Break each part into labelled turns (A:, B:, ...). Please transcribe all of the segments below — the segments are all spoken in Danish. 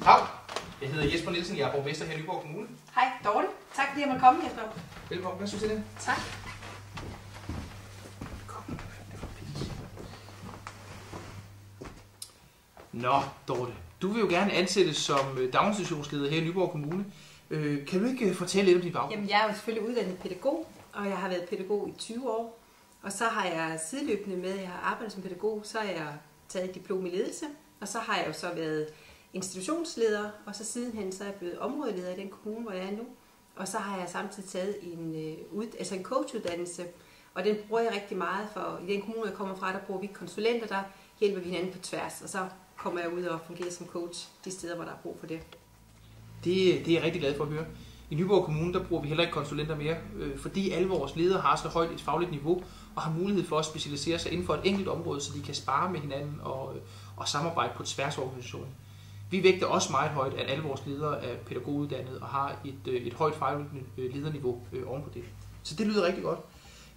A: Hej, jeg hedder Jesper Nielsen, jeg er borgmester her i Nyborg Kommune.
B: Hej, Dorte. Tak fordi jeg måtte komme, Jesper.
A: Velkommen, hvad synes du til det?
B: Tak.
A: Nå, Dorte, du vil jo gerne ansættes som daginstitutionsleder her i Nyborg Kommune. Kan du ikke fortælle lidt om din baggrund?
B: Jamen, jeg er jo selvfølgelig uddannet pædagog, og jeg har været pædagog i 20 år. Og så har jeg sideløbende med, at jeg har arbejdet som pædagog, så har jeg taget et diplom i ledelse. Og så har jeg jo så været institutionsleder, og så sidenhen så er jeg blevet områdeleder i den kommune, hvor jeg er nu. Og så har jeg samtidig taget en coachuddannelse, og den bruger jeg rigtig meget, for i den kommune, jeg kommer fra, der bruger vi konsulenter, der hjælper vi hinanden på tværs, og så kommer jeg ud og fungerer som coach de steder, hvor der er brug for det.
A: Det er jeg rigtig glad for at høre. I Nyborg Kommune, der bruger vi heller ikke konsulenter mere, fordi alle vores ledere har så højt et fagligt niveau, og har mulighed for at specialisere sig inden for et enkelt område, så de kan spare med hinanden og samarbejde på tværs af organisationen. Vi vægter også meget højt, at alle vores ledere er pædagoguddannede og har et højt fagligt lederniveau oven på det. Så det lyder rigtig godt.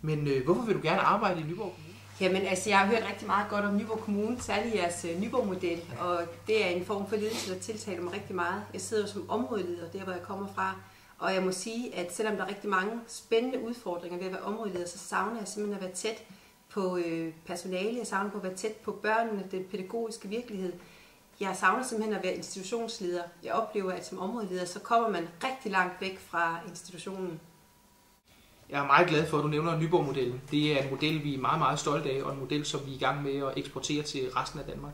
A: Men hvorfor vil du gerne arbejde i Nyborg Kommune?
B: Jamen altså, jeg har hørt rigtig meget godt om Nyborg Kommune, særligt jeres Nyborg-model, og det er en form for ledelse, der tiltaler mig rigtig meget. Jeg sidder jo som områdeleder, der hvor jeg kommer fra, og jeg må sige, at selvom der er rigtig mange spændende udfordringer ved at være områdeleder, så savner jeg simpelthen at være tæt på personale, jeg savner på at være tæt på børnene, den pædagogiske virkelighed. Jeg savner simpelthen at være institutionsleder. Jeg oplever, at som områdeleder, så kommer man rigtig langt væk fra institutionen.
A: Jeg er meget glad for, at du nævner Nyborg-modellen. Det er en model, vi er meget, meget stolte af, og en model, som vi er i gang med at eksportere til resten af Danmark.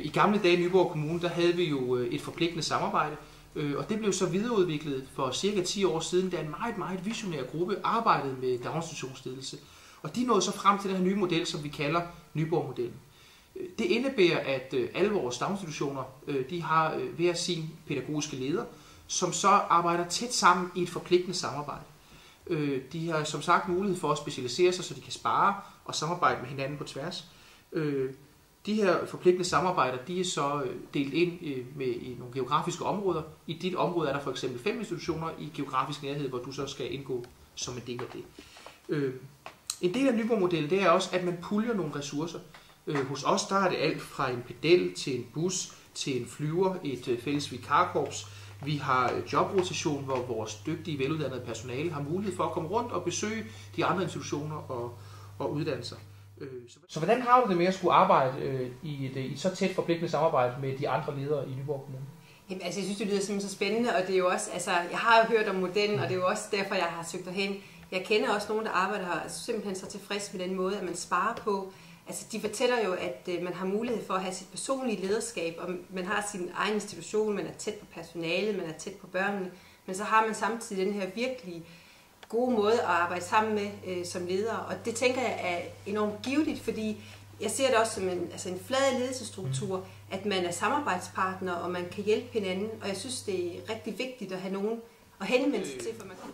A: I gamle dage i Nyborg Kommune, der havde vi jo et forpligtende samarbejde, og det blev så videreudviklet for cirka 10 år siden, da en meget, meget visionær gruppe arbejdede med daginstitutionsledelse. Og de nåede så frem til den her nye model, som vi kalder Nyborg-modellen. Det indebærer, at alle vores daginstitutioner de har hver sin pædagogiske leder, som så arbejder tæt sammen i et forpligtende samarbejde. De har som sagt mulighed for at specialisere sig, så de kan spare og samarbejde med hinanden på tværs. De her forpligtende samarbejder, de er så delt ind i nogle geografiske områder. I dit område er der for eksempel 5 institutioner i geografisk nærhed, hvor du så skal indgå som en del af det. En del af Nyborg-modellen, det er også, at man puljer nogle ressourcer. Hos os der er det alt fra en pedel til en bus til en flyver, et fælles vikarkorps. Vi har jobrotation, hvor vores dygtige, veluddannede personale har mulighed for at komme rundt og besøge de andre institutioner og uddannelser. Så hvordan har du det med at skulle arbejde i et så tæt forpligtende samarbejde med de andre ledere i Nyborg Kommune?
B: Jamen, altså, jeg synes, det lyder simpelthen så spændende, og det er jo også, altså, jeg har jo hørt om modellen, og det er jo også derfor, jeg har søgt derhen. Jeg kender også nogen, der arbejder her, altså simpelthen så tilfreds med den måde, at man sparer på. Altså, de fortæller jo, at man har mulighed for at have sit personlige lederskab, og man har sin egen institution, man er tæt på personalet, man er tæt på børnene, men så har man samtidig den her virkelig gode måde at arbejde sammen med som leder. Og det tænker jeg er enormt givetigt, fordi jeg ser det også som en flad ledelsesstruktur, at man er samarbejdspartner, og man kan hjælpe hinanden, og jeg synes, det er rigtig vigtigt at have nogen at henvende sig til, for man kan.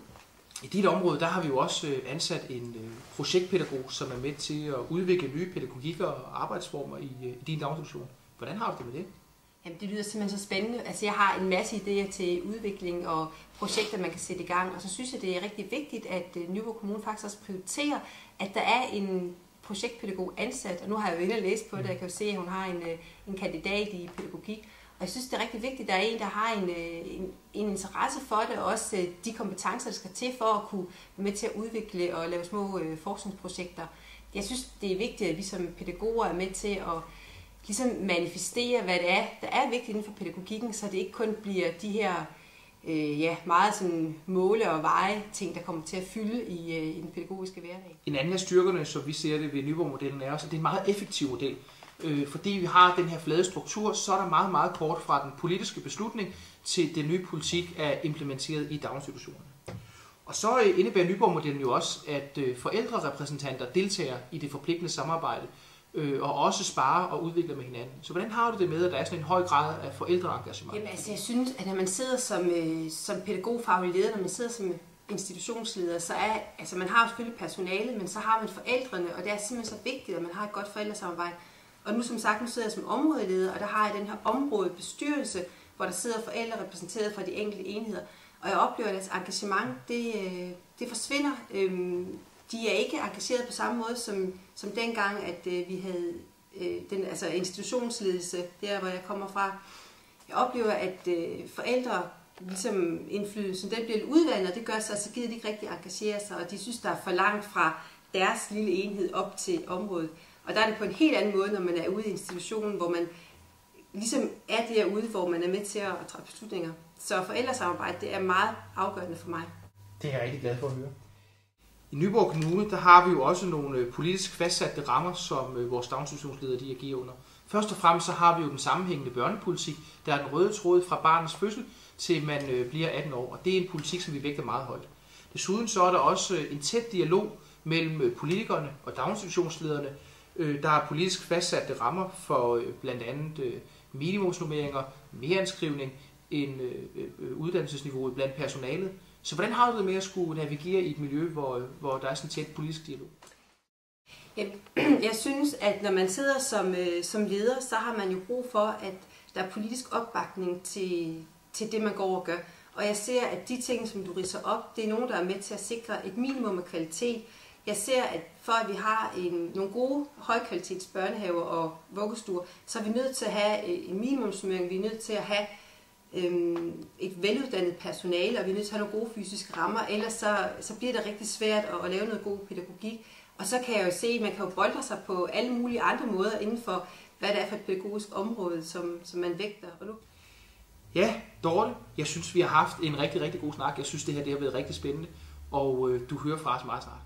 A: I dit område, der har vi jo også ansat en projektpædagog, som er med til at udvikle nye pædagogikker og arbejdsformer i din daginstitution. Hvordan har du det med det?
B: Jamen, det lyder simpelthen så spændende. Altså, jeg har en masse idéer til udvikling og projekter, man kan sætte i gang. Og så synes jeg, det er rigtig vigtigt, at Nyborg Kommune faktisk også prioriterer, at der er en projektpædagog ansat. Og nu har jeg jo inde og læst på det, jeg kan jo se, at hun har en kandidat i pædagogik. Og jeg synes, det er rigtig vigtigt, at der er en, der har en interesse for det, og også de kompetencer, der skal til for at kunne være med til at udvikle og lave små forskningsprojekter. Jeg synes, det er vigtigt, at vi som pædagoger er med til at ligesom manifestere, hvad det er, der er vigtigt inden for pædagogikken, så det ikke kun bliver de her meget sådan måle- og veje ting, der kommer til at fylde i den pædagogiske hverdag.
A: En anden af styrkerne, som vi ser det ved Nyborg-modellen, er også, at det er en meget effektiv model. Fordi vi har den her flade struktur, så er der meget, meget kort fra den politiske beslutning til den nye politik er implementeret i daginstitutionerne. Og så indebærer Nyborg-modellen jo også, at forældrerepræsentanter deltager i det forpligtende samarbejde, og også sparer og udvikler med hinanden. Så hvordan har du det med, at der er sådan en høj grad af forældreengagement?
B: Jamen altså, jeg synes, at når man sidder som pædagogfaglig leder, når man sidder som institutionsleder, så er, altså man har selvfølgelig personalet, men så har man forældrene, og det er simpelthen så vigtigt, at man har et godt forældresamarbejde. Og nu som sagt, nu sidder jeg som områdeleder, og der har jeg den her områdebestyrelse, hvor der sidder forældre repræsenteret fra de enkelte enheder. Og jeg oplever, at deres engagement, det forsvinder. De er ikke engageret på samme måde som dengang, at vi havde institutionsledelse, der hvor jeg kommer fra. Jeg oplever, at forældre, ligesom indflydelsen, den bliver udvandet, og det gør så gider de ikke rigtig engagere sig, og de synes, der er for langt fra deres lille enhed op til området. Og der er det på en helt anden måde, når man er ude i institutionen, hvor man ligesom er derude, hvor man er med til at træffe beslutninger. Så forældresamarbejde, det er meget afgørende for mig.
A: Det er jeg rigtig glad for at høre. I Nyborg Kommune, der har vi jo også nogle politisk fastsatte rammer, som vores daginstitutionsledere de agerer under. Først og fremmest så har vi jo den sammenhængende børnepolitik, der er den røde tråd fra barnets fødsel til man bliver 18 år, og det er en politik, som vi vægter meget højt. Desuden så er der også en tæt dialog mellem politikerne og daginstitutionslederne. Der er politisk fastsatte rammer for blandt andet minimumsnormeringer, meranskrivning, uddannelsesniveauet blandt personalet. Så hvordan har du det med at skulle navigere i et miljø, hvor der er sådan tæt politisk dialog?
B: Jeg synes, at når man sidder som leder, så har man jo brug for, at der er politisk opbakning til det, man går og gør. Og jeg ser, at de ting, som du ridser op, det er nogen, der er med til at sikre et minimum af kvalitet. Jeg ser, at for at vi har nogle gode, højkvalitets børnehaver og vuggestuer, så er vi nødt til at have en minimumsnormering, vi er nødt til at have et veluddannet personale, og vi er nødt til at have nogle gode fysiske rammer, ellers så bliver det rigtig svært at lave noget god pædagogik. Og så kan jeg jo se, at man kan jo bolde sig på alle mulige andre måder inden for, hvad det er for et pædagogisk område, som man vægter. Og nu...
A: Ja, Dorte, jeg synes, vi har haft en rigtig, rigtig god snak. Jeg synes, det her har været rigtig spændende, og du hører fra os meget snart.